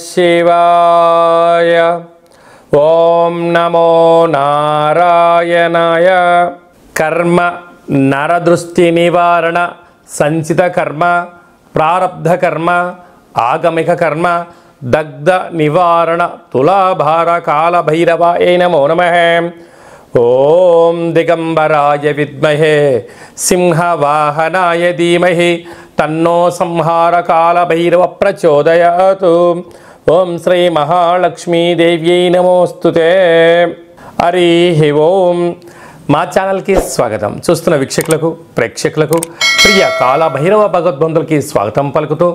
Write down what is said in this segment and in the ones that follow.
శివాయ. ఓం నమో నారాయణాయ. కర్మ నరదృష్టి నివారణ, సంచిత కర్మ, ప్రారబ్ధ కర్మ, ఆగమిక కర్మ, దగ్ధ నివారణ, తులాభార కాల భైరవాయ నమో నమః. ఓం దిగంబరాయ విద్మహే సింహవాహనాయ ధీమహి తన్నో సంహార కాల భైరవ ప్రచోదయాతు. ఓం శ్రీ మహాలక్ష్మీదేవ్యై నమోస్తుతే. హరి ఓం. మా ఛానల్కి స్వాగతం. చూస్తున్న వీక్షకులకు, ప్రేక్షకులకు, ప్రియ కాల భైరవ భగవద్బంధులకి స్వాగతం పలుకుతూ,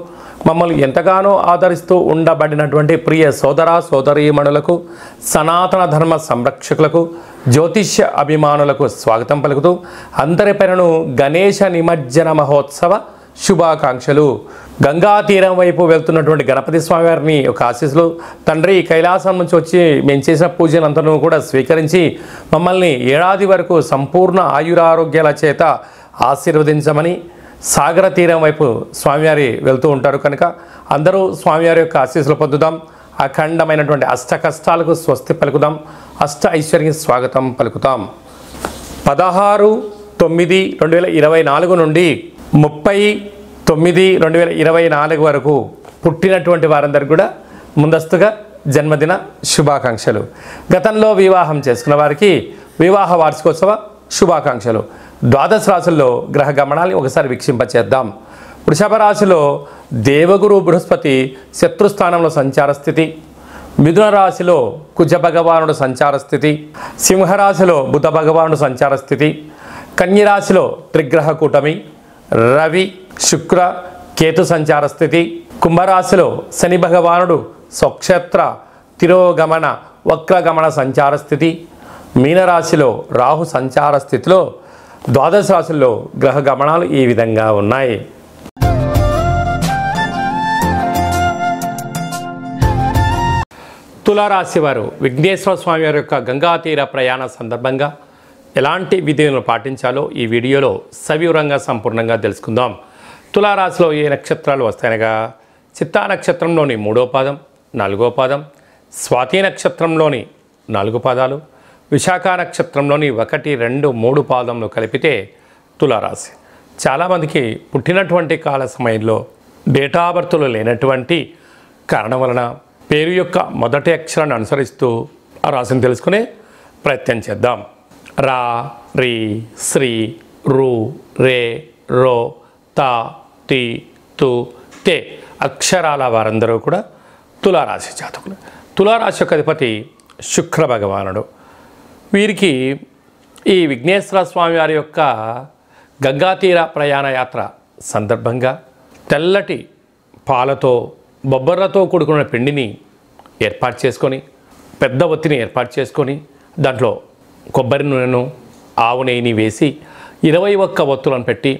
మమ్మల్ని ఎంతగానో ఆదరిస్తూ ఉండబడినటువంటి ప్రియ సోదర సోదరీమణులకు, సనాతన ధర్మ సంరక్షకులకు, జ్యోతిష్య అభిమానులకు స్వాగతం పలుకుతూ, అందరిపైనను గణేశ నిమజ్జన మహోత్సవ శుభాకాంక్షలు. గంగా తీరం వైపు వెళ్తున్నటువంటి గణపతి స్వామివారిని ఒక ఆశీస్సులు. తండ్రి కైలాసం నుంచి వచ్చి మేము చేసిన పూజనంతను కూడా స్వీకరించి మమ్మల్ని ఏడాది వరకు సంపూర్ణ ఆయురారోగ్యాల చేత ఆశీర్వదించమని, సాగర తీరం వైపు స్వామివారి వెళ్తూ ఉంటారు కనుక అందరూ స్వామివారి యొక్క ఆశీస్సులు పొందుదాం. అఖండమైనటువంటి అష్ట కష్టాలకు స్వస్తి పలుకుదాం. అష్ట ఐశ్వర్య స్వాగతం పలుకుతాం. 16/9/2024 నుండి 30/9/2024 వరకు పుట్టినటువంటి వారందరికీ కూడా ముందస్తుగా జన్మదిన శుభాకాంక్షలు. గతంలో వివాహం చేసుకున్న వారికి వివాహ వార్షికోత్సవ శుభాకాంక్షలు. ద్వాదశ రాశుల్లో గ్రహ గమనాన్ని ఒకసారి వీక్షింపచేద్దాం. వృషభ రాశిలో దేవగురు బృహస్పతి శత్రుస్థానంలో సంచార స్థితి. మిథున రాశిలో కుజ భగవానుడు సంచార స్థితి. సింహరాశిలో బుధ భగవానుడు సంచార స్థితి. కన్యరాశిలో త్రిగ్రహ కూటమి రవి శుక్ర కేతు సంచార స్థితి. కుంభరాశిలో శని భగవానుడు స్వక్షేత్ర తిరోగమన వక్రగమన సంచార స్థితి. మీనరాశిలో రాహు సంచార స్థితిలో ద్వాదశ రాశుల్లో గ్రహ గమనాలు ఈ విధంగా ఉన్నాయి. తులారాశి వారు విఘ్నేశ్వర స్వామి వారి యొక్క గంగా తీర ప్రయాణ సందర్భంగా ఎలాంటి విధులను పాటించాలో ఈ వీడియోలో సవివరంగా సంపూర్ణంగా తెలుసుకుందాం. తులారాశిలో ఏ నక్షత్రాలు వస్తాయనగా చిత్తా నక్షత్రంలోని 3వ పాదం, 4వ పాదం, స్వాతి నక్షత్రంలోని 4 పాదాలు, విశాఖ నక్షత్రంలోని 1, 2, 3 పాదంలో కలిపితే తులారాశి. చాలామందికి పుట్టినటువంటి కాల సమయంలో డేటా బర్త్లో లేనటువంటి కారణం వలన పేరు యొక్క మొదటి అక్షరాన్ని అనుసరిస్తూ ఆ రాశిని తెలుసుకునే ప్రయత్నం చేద్దాం. రా, రి, శ్రీ, రు, రే, రో, తా, తి, తు, తే అక్షరాల వారందరూ కూడా తులారాశి జాతకులు. తులారాశి యొక్క అధిపతి శుక్ర భగవానుడు. వీరికి ఈ విఘ్నేశ్వర స్వామి వారి యొక్క గంగాతీర ప్రయాణ యాత్ర సందర్భంగా తెల్లటి పాలతో బొబ్బర్లతో కూడుకున్న పిండిని ఏర్పాటు చేసుకొని, పెద్ద ఒత్తిని ఏర్పాటు చేసుకొని, దాంట్లో కొబ్బరి నూనెను ఆవు నెయ్యిని వేసి 21 ఒత్తులను పెట్టి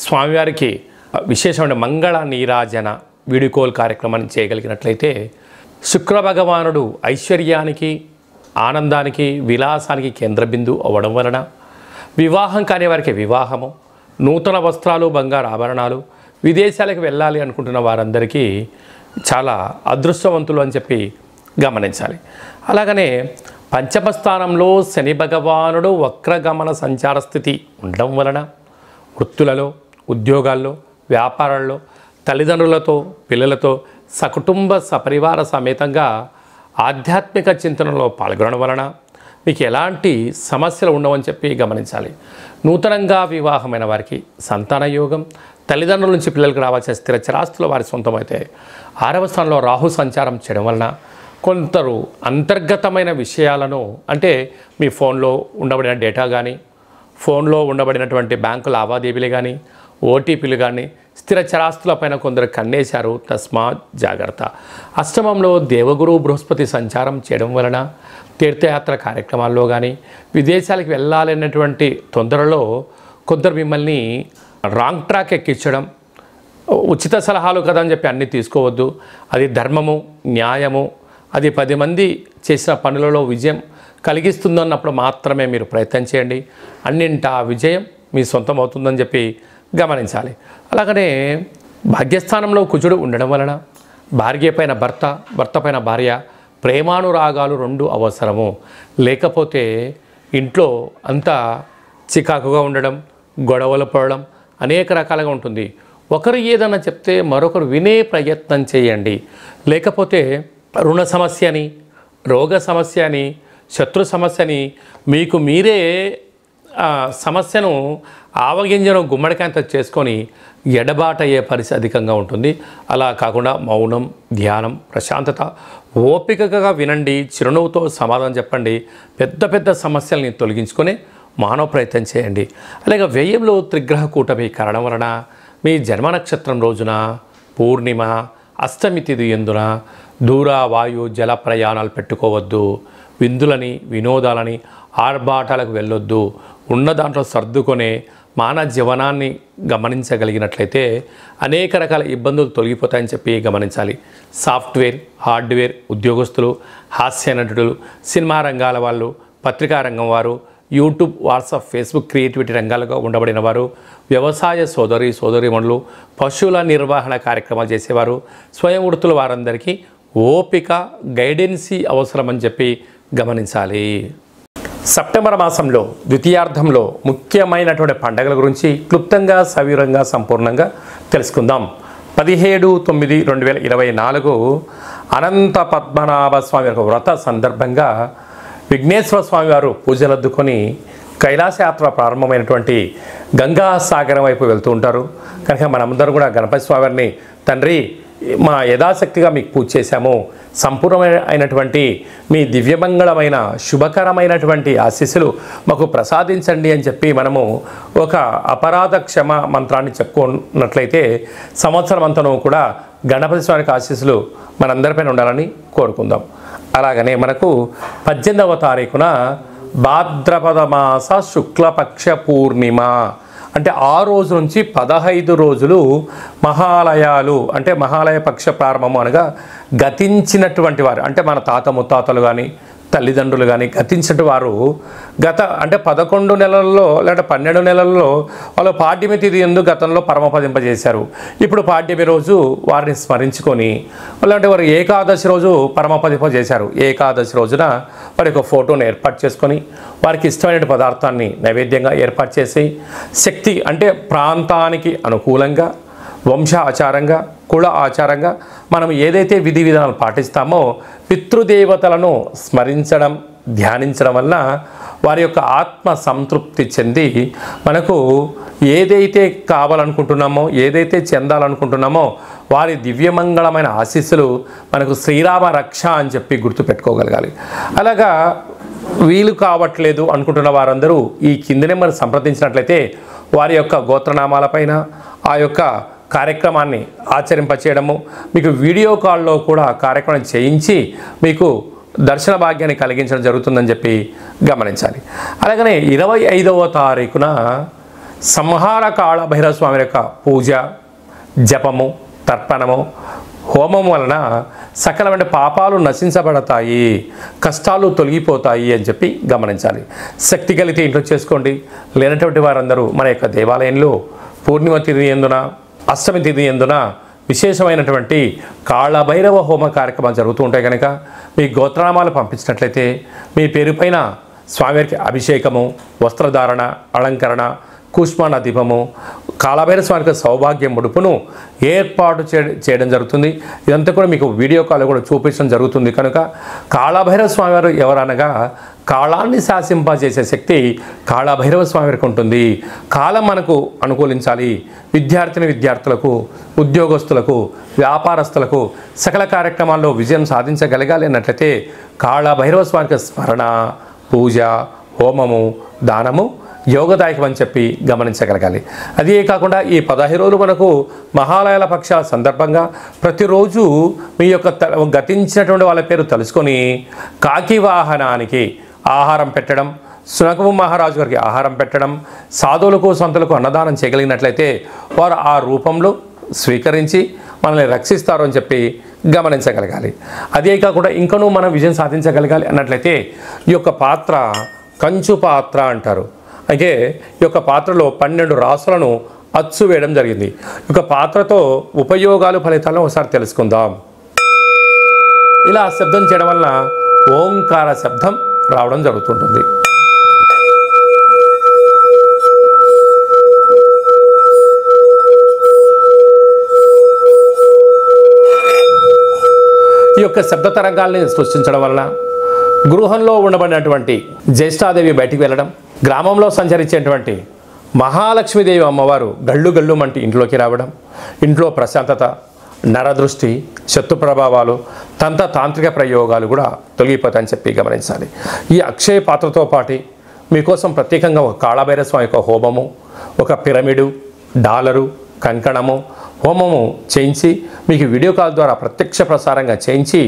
స్వామివారికి విశేషమైన మంగళ నీరాజన వీడుకోలు కార్యక్రమాన్ని చేయగలిగినట్లయితే శుక్ర భగవానుడు ఐశ్వర్యానికి, ఆనందానికి, విలాసానికి కేంద్ర బిందువు అవ్వడం వలన వివాహం కాని వారికి వివాహము, నూతన వస్త్రాలు, బంగారు ఆభరణాలు, విదేశాలకు వెళ్ళాలి అనుకుంటున్న వారందరికీ చాలా అదృష్టవంతులు అని చెప్పి గమనించాలి. అలాగనే పంచమ స్థానంలో శని భగవానుడు వక్రగమన సంచార స్థితి ఉండడం వలన వృత్తులలో, ఉద్యోగాల్లో, వ్యాపారాల్లో తల్లిదండ్రులతో, పిల్లలతో సకుటుంబ సపరివార సమేతంగా ఆధ్యాత్మిక చింతనలో పాల్గొనడం వలన మీకు ఎలాంటి సమస్యలు ఉండవని చెప్పి గమనించాలి. నూతనంగా వివాహమైన వారికి సంతాన యోగం, తల్లిదండ్రుల నుంచి పిల్లలకు రావాల్సిన స్థిర చరాస్తులు వారి సొంతమైతే 6వ స్థానంలో రాహు సంచారం చేయడం వలన కొందరు అంతర్గతమైన విషయాలను, అంటే మీ ఫోన్లో ఉండబడిన డేటా కానీ, ఫోన్లో ఉండబడినటువంటి బ్యాంకు లావాదేవీలు కానీ, ఓటీపీలు కానీ, స్థిర చరాస్తులపైన కొందరు కన్నేశారు. తస్మాత్ జాగ్రత్త. అష్టమంలో దేవగురు బృహస్పతి సంచారం చేయడం వలన తీర్థయాత్ర కార్యక్రమాల్లో కానీ, విదేశాలకు వెళ్ళాలనేటువంటి తొందరలో కొందరు మిమ్మల్ని రాంగ్ ట్రాక్ ఎక్కించడం, ఉచిత సలహాలు కదా అని చెప్పి అన్నీ తీసుకోవద్దు. అది ధర్మము, న్యాయము, అది 10 మంది చేసిన పనులలో విజయం కలిగిస్తుందన్నప్పుడు మాత్రమే మీరు ప్రయత్నం చేయండి. అన్నింటా విజయం మీ సొంతం అవుతుందని చెప్పి గమనించాలి. అలాగనే భాగ్యస్థానంలో కుజుడు ఉండడం వలన భార్య పైన భర్త, భర్త పైన భార్య, ప్రేమానురాగాలు రెండు అవసరము. లేకపోతే ఇంట్లో అంతా చికాకుగా ఉండడం, గొడవలు పడడం అనేక రకాలుగా ఉంటుంది. ఒకరు ఏదన్నా చెప్తే మరొకరు వినే ప్రయత్నం చేయండి. లేకపోతే రుణ సమస్యని, రోగ సమస్యని, శత్రు సమస్యని మీకు మీరే సమస్యను ఆవగింజను గుమ్మడికాయంత చేసుకొని ఎడబాటయ్యే పరిస్థితి అధికంగా ఉంటుంది. అలా కాకుండా మౌనం, ధ్యానం, ప్రశాంతత, ఓపికగా వినండి, చిరునవ్వుతో సమాధానం చెప్పండి. పెద్ద పెద్ద సమస్యల్ని తొలగించుకొని మానవ ప్రయత్నం చేయండి. అలాగే వ్యయంలో త్రిగ్రహ కూటమి కారణం వలన మీ జన్మ నక్షత్రం రోజున పూర్ణిమ, అష్టమి తిథి ఎందున దూర వాయు జల ప్రయాణాలు పెట్టుకోవద్దు. విందులని, వినోదాలని, ఆర్భాటాలకు వెళ్ళొద్దు. ఉన్న దాంట్లో సర్దుకొనే మానవ జీవనాన్ని గమనించగలిగినట్లయితే అనేక రకాల ఇబ్బందులు తొలగిపోతాయని చెప్పి గమనించాలి. సాఫ్ట్వేర్, హార్డ్వేర్ ఉద్యోగస్తులు, హాస్య నటులు, సినిమా రంగాల వాళ్ళు, పత్రికా రంగం వారు, యూట్యూబ్, వాట్సాప్, ఫేస్బుక్ క్రియేటివిటీ రంగాలుగా ఉండబడిన వారు, వ్యవసాయ సోదరీమణులు, పశువుల నిర్వహణ కార్యక్రమాలు చేసేవారు, స్వయం వృత్తుల వారందరికీ ఓపిక, గైడెన్సీ అవసరమని చెప్పి గమనించాలి. సెప్టెంబర్ మాసంలో ద్వితీయార్థంలో ముఖ్యమైనటువంటి పండుగల గురించి క్లుప్తంగా, సవివరంగా, సంపూర్ణంగా తెలుసుకుందాం. 17/9/2024 అనంత పద్మనాభ స్వామి యొక్క వ్రత సందర్భంగా విఘ్నేశ్వర స్వామి వారు పూజలద్దుకొని కైలాసయాత్ర ప్రారంభమైనటువంటి గంగా సాగరం వైపు వెళ్తూ ఉంటారు. కనుక మనమందరం కూడా గణపతి స్వామివారిని, తండ్రి మా యథాశక్తిగా మీకు పూజ చేశాము, సంపూర్ణమైనటువంటి మీ దివ్యమంగళమైన శుభకరమైనటువంటి ఆశీస్సులు మాకు ప్రసాదించండి అని చెప్పి మనము ఒక అపరాధ క్షమ మంత్రాన్ని చెప్పుకున్నట్లయితే సంవత్సరం అంతను కూడా గణపతి స్వామికి ఆశీస్సులు మనందరిపైన ఉండాలని కోరుకుందాం. అలాగనే మనకు 18వ తారీఖున భాద్రపద మాస శుక్లపక్ష పూర్ణిమ అంటే ఆ రోజు నుంచి 15 రోజులు మహాలయాలు అంటే మహాలయ పక్ష ప్రారంభము అనగా గతించినటువంటి వారు అంటే మన తాత ముత్తాతలు కానీ తల్లిదండ్రులు కానీ గతించిన వారు అంటే 11 నెలల్లో లేదా 12 నెలల్లో వాళ్ళు పాడ్యమి తిథి యందు గతంలో పరమపదింపజేశారు. ఇప్పుడు పాడ్యమి రోజు వారిని స్మరించుకొని అలాంటి వారు ఏకాదశి రోజు పరమపదింపజేశారు. ఏకాదశి రోజున వారి యొక్క ఫోటోను ఏర్పాటు చేసుకొని వారికి ఇష్టమైన పదార్థాన్ని నైవేద్యంగా ఏర్పాటు చేసి శక్తి అంటే ప్రాంతానికి అనుకూలంగా, వంశ ఆచారంగా, కుల ఆచారంగా మనం ఏదైతే విధి విధానాలు పాటిస్తామో పితృదేవతలను స్మరించడం, ధ్యానించడం వల్ల వారి యొక్క ఆత్మ సంతృప్తి చెంది మనకు ఏదైతే కావాలనుకుంటున్నామో, ఏదైతే చెందాలనుకుంటున్నామో వారి దివ్యమంగళమైన ఆశీస్సులు మనకు శ్రీరామ రక్ష అని చెప్పి గుర్తుపెట్టుకోగలగాలి. అలాగా వీలు కావట్లేదు అనుకుంటున్న వారందరూ ఈ కింది నెంబర్ సంప్రదించినట్లయితే వారి యొక్క గోత్రనామాలపైన ఆ యొక్క కార్యక్రమాన్ని ఆచరింపచేయడము, మీకు వీడియో కాల్లో కూడా కార్యక్రమం చేయించి మీకు దర్శన భాగ్యాన్ని కలిగించడం జరుగుతుందని చెప్పి గమనించాలి. అలాగనే 25వ తారీఖున సంహార కాళభైరవ స్వామి యొక్క పూజ, జపము, తర్పణము, హోమం వలన సకలమైన పాపాలు నశించబడతాయి, కష్టాలు తొలగిపోతాయి అని చెప్పి గమనించాలి. శక్తి కలిగితే ఇంట్లో చేసుకోండి. లేనటువంటి వారందరూ మన యొక్క దేవాలయంలో పూర్ణిమ తిథి యందున, అష్టమి తిథి యందున విశేషమైనటువంటి కాళభైరవ హోమ కార్యక్రమాలు జరుగుతూ ఉంటాయి. కనుక మీ గోత్రనామాలు పంపించినట్లయితే మీ పేరు పైన స్వామివారికి అభిషేకము, వస్త్రధారణ, అలంకరణ, కూష్మాండ దీపము, కాళభైరవ స్వామికి సౌభాగ్య ముడుపును ఏర్పాటు చేయడం జరుగుతుంది. ఇదంతా కూడా మీకు వీడియో కాల్ కూడా చూపించడం జరుగుతుంది. కనుక కాళభైరవ స్వామివారు ఎవరనగా కాలాన్ని శాసింపజేసే శక్తి కాళభైరవ స్వామివారికి ఉంటుంది. కాలం మనకు అనుకూలించాలి. విద్యార్థులకు, ఉద్యోగస్తులకు, వ్యాపారస్తులకు సకల కార్యక్రమాల్లో విజయం సాధించగలగాలి అన్నట్లయితే కాళభైరవ స్వామికి స్మరణ, పూజ, హోమము, దానము యోగదాయకం అని చెప్పి గమనించగలగాలి. అదే కాకుండా ఈ 15 రోజులు మనకు మహాలయాల పక్షాల సందర్భంగా ప్రతిరోజు మీ యొక్క గతించినటువంటి వాళ్ళ పేరు తెలుసుకొని కాకి వాహనానికి ఆహారం పెట్టడం, సునకము మహారాజు గారికి ఆహారం పెట్టడం, సాధువులకు సంతులకు అన్నదానం చేయగలిగినట్లయితే వారు ఆ రూపంలో స్వీకరించి మనల్ని రక్షిస్తారు అని చెప్పి గమనించగలగాలి. అదే కాకుండా ఇంకనూ మనం విజయం సాధించగలగాలి అన్నట్లయితే ఈ యొక్క పాత్ర కంచు పాత్ర అంటారు. అయితే ఈ యొక్క పాత్రలో 12 రాసులను అచ్చు వేయడం జరిగింది. ఈ యొక్క పాత్రతో ఉపయోగాలు, ఫలితాలను ఒకసారి తెలుసుకుందాం. ఇలా శబ్దం చేయడం వలన ఓంకార శబ్దం రావడం జరుగుతుంటుంది. ఈ యొక్క శబ్ద తరంగాల్ని సృష్టించడం వలన గృహంలో ఉండబడినటువంటి జ్యేష్ఠాదేవి బయటికి వెళ్ళడం, గ్రామంలో సంచరించేటువంటి మహాలక్ష్మీదేవి అమ్మవారు గళ్ళు గళ్ళు మంటి ఇంట్లోకి రావడం, ఇంట్లో ప్రశాంతత, నరదృష్టి, శత్రు ప్రభావాలు, తాంత్రిక ప్రయోగాలు కూడా తొలగిపోతాయని చెప్పి గమనించాలి. ఈ అక్షయ పాత్రతో పాటు మీకోసం ప్రత్యేకంగా ఒక కాళభైరవ స్వామి యొక్క హోమము, ఒక పిరమిడు, డాలరు, కంకణము, హోమము చేయించి మీకు వీడియో కాల్ ద్వారా ప్రత్యక్ష ప్రసారంగా చేయించి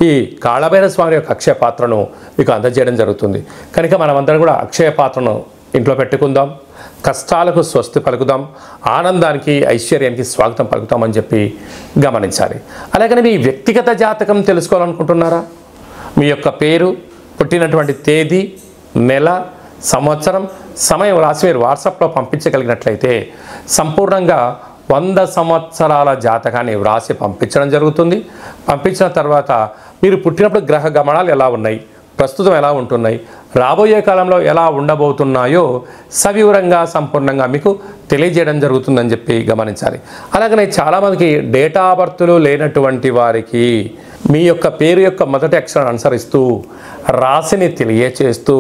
ఈ కాళభైరవ స్వామి యొక్క అక్షయ పాత్రను మీకు అందజేయడం జరుగుతుంది. కనుక మనమందరం కూడా అక్షయ పాత్రను ఇంట్లో పెట్టుకుందాం, కష్టాలకు స్వస్తి పలుకుదాం, ఆనందానికి ఐశ్వర్యానికి స్వాగతం పలుకుతామని చెప్పి గమనించాలి. అలాగని మీ వ్యక్తిగత జాతకం తెలుసుకోవాలనుకుంటున్నారా? మీ యొక్క పేరు, పుట్టినటువంటి తేదీ, నెల, సంవత్సరం, సమయం రాసి మీరు వాట్సాప్లో పంపించగలిగినట్లయితే సంపూర్ణంగా 100 సంవత్సరాల జాతకాన్ని వ్రాసి పంపించడం జరుగుతుంది. పంపించిన తర్వాత మీరు పుట్టినప్పుడు గ్రహ గమనాలు ఎలా ఉన్నాయి, ప్రస్తుతం ఎలా ఉంటున్నాయి, రాబోయే కాలంలో ఎలా ఉండబోతున్నాయో సవివరంగా సంపూర్ణంగా మీకు తెలియజేయడం జరుగుతుందని చెప్పి గమనించాలి. అలాగనే చాలామందికి డేటా బర్త్లు లేనటువంటి వారికి మీ యొక్క పేరు యొక్క మొదటి అక్షరాన్ని అనుసరిస్తూ రాశిని తెలియచేస్తూ,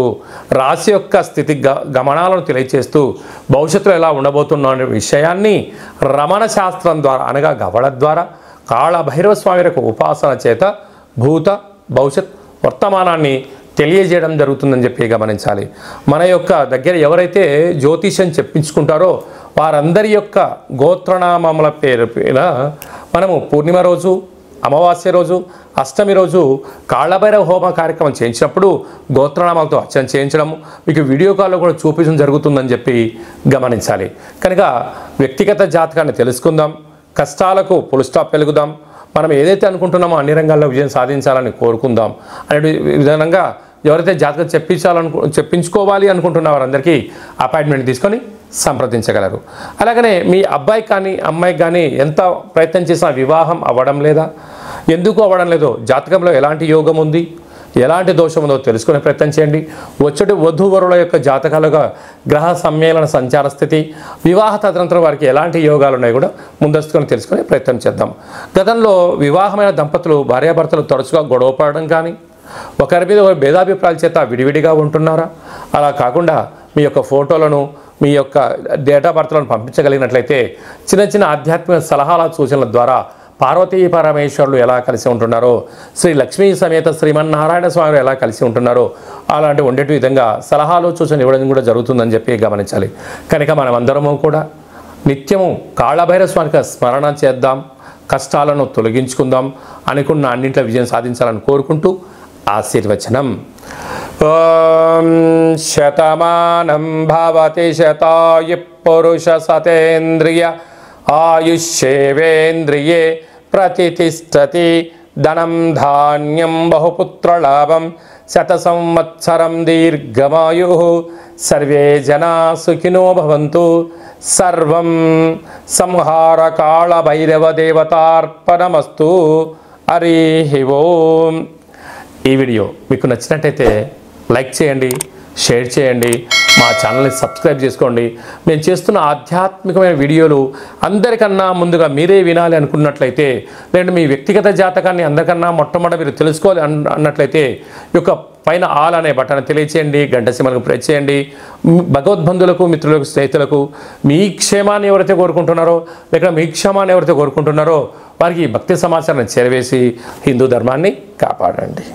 రాశి యొక్క స్థితి గమనాలను తెలియచేస్తూ భవిష్యత్తులో ఎలా ఉండబోతున్న అనే విషయాన్ని రమణ శాస్త్రం ద్వారా అనగా గవళ ద్వారా కాళభైరవ స్వామి యొక్క ఉపాసన చేత భూత భవిష్యత్ వర్తమానాన్ని తెలియజేయడం జరుగుతుందని చెప్పి గమనించాలి. మన యొక్క దగ్గర ఎవరైతే జ్యోతిష్యం చెప్పించుకుంటారో వారందరి యొక్క గోత్రనామముల పేరు పైన మనము పూర్ణిమ రోజు, అమావాస్య రోజు, అష్టమి రోజు కాళభైరవ హోమ కార్యక్రమం చేయించినప్పుడు గోత్రనామాలతో అర్చన చేయించడం మీకు వీడియో కాల్లో కూడా చూపించడం జరుగుతుందని చెప్పి గమనించాలి. కనుక వ్యక్తిగత జాతకాన్ని తెలుసుకుందాం, కష్టాలకు ఫుల్ స్టాప్ పెరుగుదాం, మనం ఏదైతే అనుకుంటున్నామో అన్ని రంగాల్లో విజయం సాధించాలని కోరుకుందాం అనే విధానంగా ఎవరైతే జాతకం చెప్పించుకోవాలి అనుకుంటున్న వారందరికీ అపాయింట్మెంట్ తీసుకొని సంప్రదించగలరు. అలాగనే మీ అబ్బాయికి కానీ అమ్మాయికి కానీ ఎంత ప్రయత్నం చేసినా వివాహం అవ్వడం లేదా, ఎందుకు అవ్వడం లేదో, జాతకంలో ఎలాంటి యోగం ఉంది, ఎలాంటి దోషం ఉందో తెలుసుకునే ప్రయత్నం చేయండి. వచ్చేటి వధూవరుల యొక్క జాతకాలుగా గ్రహ సమ్మేళన సంచార స్థితి, వివాహ తదనంతరం వారికి ఎలాంటి యోగాలు ఉన్నాయో కూడా ముందస్తుకొని తెలుసుకునే ప్రయత్నం చేద్దాం. గతంలో వివాహమైన దంపతులు భార్యాభర్తలు తరచుగా గొడవపడడం కానీ, ఒకరి మీద ఒకరి భేదాభిప్రాయాల చేత విడివిడిగా ఉంటున్నారా? అలా కాకుండా మీ యొక్క ఫోటోలను, మీ యొక్క డేట్ ఆఫ్ బర్త్లను పంపించగలిగినట్లయితే చిన్న చిన్న ఆధ్యాత్మిక సలహాల సూచనల ద్వారా పార్వతీ పరమేశ్వరులు ఎలా కలిసి ఉంటున్నారో, శ్రీ లక్ష్మీ సమేత శ్రీమన్నారాయణ స్వామి ఎలా కలిసి ఉంటున్నారో అలాంటి ఉండేటి విధంగా సలహాలు సూచనలు ఇవ్వడం కూడా జరుగుతుందని చెప్పి గమనించాలి. కనుక మనమందరము కూడా నిత్యము కాళభైరవ స్వామికి స్మరణ చేద్దాం, కష్టాలను తొలగించుకుందాం, అనుకున్న అన్నింటిలో విజయం సాధించాలని కోరుకుంటూ ఆశీర్వచనం. ఓం శతమానం భవతి శతాయు పురుష సతేంద్రియ ఆయుష్యేవేంద్రియే ప్రతిష్టతి ధనం ధాన్యం బహుపుత్రలాభం శత సంవత్సరం దీర్ఘమాయు సర్వే జనా సుఖినో భవంతు. సర్వం సంహార కాళభైరవ దేవతార్పణమస్తు. హరి ఓం. ఈ వీడియో మీకు నచ్చినట్టయితే లైక్ చేయండి, షేర్ చేయండి, మా ఛానల్ని సబ్స్క్రైబ్ చేసుకోండి. మేము చేస్తున్న ఆధ్యాత్మికమైన వీడియోలు అందరికన్నా ముందుగా మీరే వినాలి అనుకున్నట్లయితే, లేదంటే మీ వ్యక్తిగత జాతకాన్ని అందరికన్నా మొట్టమొదటి మీరు తెలుసుకోవాలి అన్నట్లయితే ఈ యొక్క పైన ఆల్ అనే బటన్ తెలియచేయండి, గంట సింబల్కు ప్రెస్ చేయండి. భగవద్బంధులకు, మిత్రులకు, స్నేహితులకు మీ క్షేమాన్ని ఎవరైతే కోరుకుంటున్నారో, లేక మీ క్షేమాన్ని ఎవరైతే కోరుకుంటున్నారో వారికి భక్తి సమాచారాన్ని చేరవేసి హిందూ ధర్మాన్ని కాపాడండి.